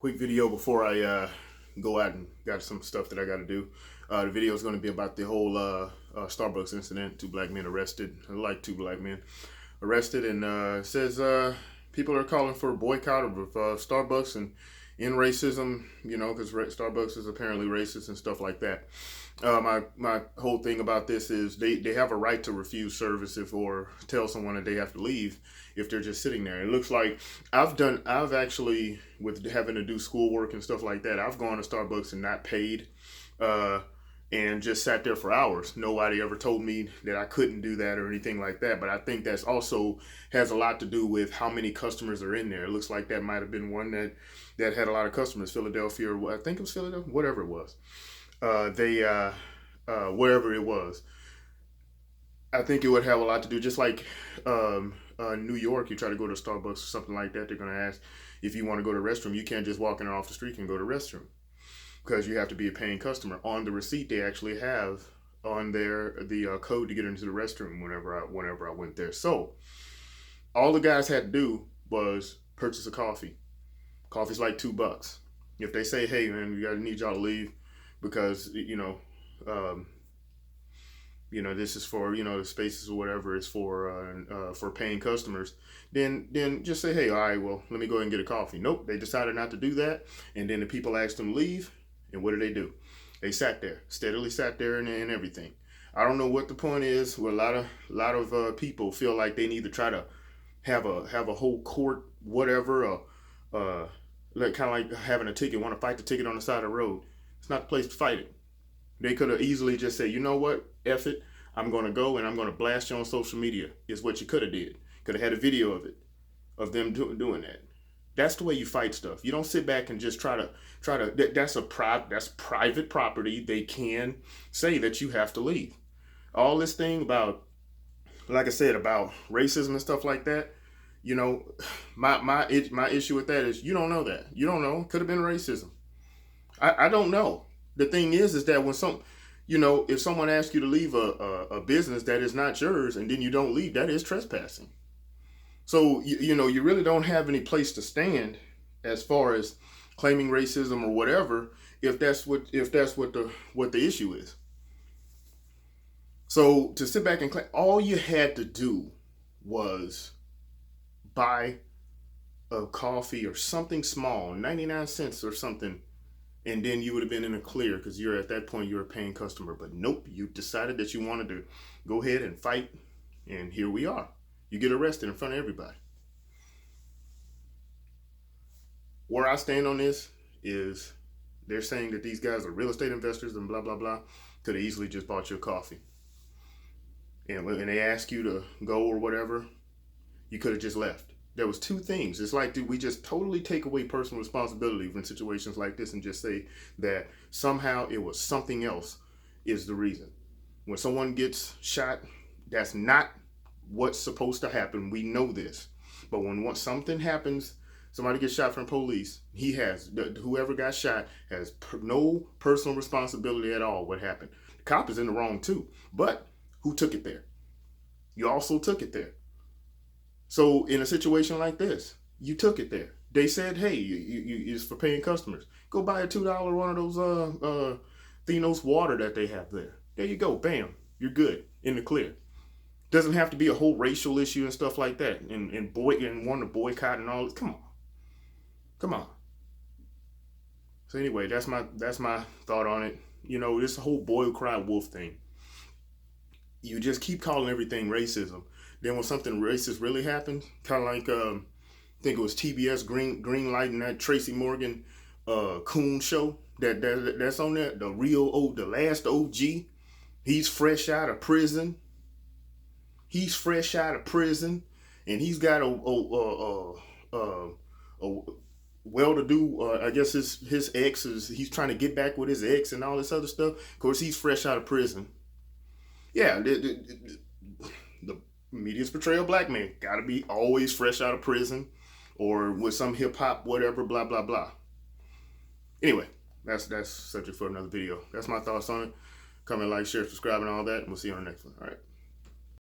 Quick video before I go out and got some stuff that I got to do. The video is going to be about the whole Starbucks incident. Two black men arrested, like two black men arrested, and says people are calling for a boycott of Starbucks and in racism. You know, because Starbucks is apparently racist and stuff like that. My whole thing about this is they have a right to refuse service or tell someone that they have to leave if they're just sitting there. It looks like I've actually, with having to do schoolwork and stuff like that, I've gone to Starbucks and not paid and just sat there for hours. Nobody ever told me that I couldn't do that or anything like that. But I think that's also has a lot to do with how many customers are in there. It looks like that might have been one that had a lot of customers, Philadelphia, or I think it was Philadelphia, whatever it was. Wherever it was, I think it would have a lot to do, just like New York. You try to go to Starbucks or something like that, they're going to ask if you want to go to the restroom. You can't just walk in off the street and go to the restroom because you have to be a paying customer. On the receipt, they actually have on there the code to get into the restroom whenever I went there. So all the guys had to do was purchase a coffee. Coffee's like $2. If they say, "Hey man, we gotta need y'all to leave because um, this is for the spaces or whatever is for paying customers," then just say, "Hey, all right, well, let me go ahead and get a coffee." Nope, they decided not to do that, and then the people asked them to leave, and what did? They sat there, steadily sat there, and everything. I don't know what the point is. Where a lot of people feel like they need to try to have a whole court whatever, like kind of like having a ticket, want to fight the ticket on the side of the road. It's not the place to fight it. They could have easily just said, "You know what, F it, I'm going to go and I'm going to blast you on social media," is what you could have did. Could have had a video of it, of them doing that. That's the way you fight stuff. You don't sit back and just try to. That's private property. They can say that you have to leave. All this thing about, like I said, about racism and stuff like that. You know, my issue with that is you don't know that. You don't know. Could have been racism. I don't know. The thing is that when if someone asks you to leave a business that is not yours and then you don't leave, that is trespassing. So you really don't have any place to stand as far as claiming racism or whatever if that's what the issue is. So to sit back and claim, all you had to do was buy a coffee or something small, 99 cents or something, and then you would have been in a clear because you're at that point you're a paying customer. But nope, you decided that you wanted to go ahead and fight, and here we are. You get arrested in front of everybody. Where I stand on this is they're saying that these guys are real estate investors and blah blah blah. Could have easily just bought you a coffee, and when they ask you to go or whatever, you could have just left. There was two things. It's like, we just totally take away personal responsibility in situations like this and just say that somehow it was something else is the reason. When someone gets shot, that's not what's supposed to happen. We know this. But when something happens, somebody gets shot from police, whoever got shot has no personal responsibility at all what happened. The cop is in the wrong too. But who took it there? You also took it there. So in a situation like this, you took it there. They said, "Hey, it's for paying customers. Go buy a $2 one of those Thenos water that they have there. There you go. Bam, you're good in the clear. Doesn't have to be a whole racial issue and stuff like that. And want to boycott and all this. Come on. So anyway, that's my thought on it. This whole boy cry wolf thing. You just keep calling everything racism. Then when something racist really happens, kind of like I think it was TBS Green Light and that Tracy Morgan Coon show that's on there. The last OG. He's fresh out of prison. And he's got a well-to-do. I guess his ex he's trying to get back with his ex and all this other stuff. Of course, he's fresh out of prison. Yeah, the media's portrayal of black men gotta be always fresh out of prison or with some hip-hop whatever, blah blah blah. Anyway, that's subject for another video. That's my thoughts on it. Comment, like, share, subscribe, and all that, and we'll see you on the next one. All right.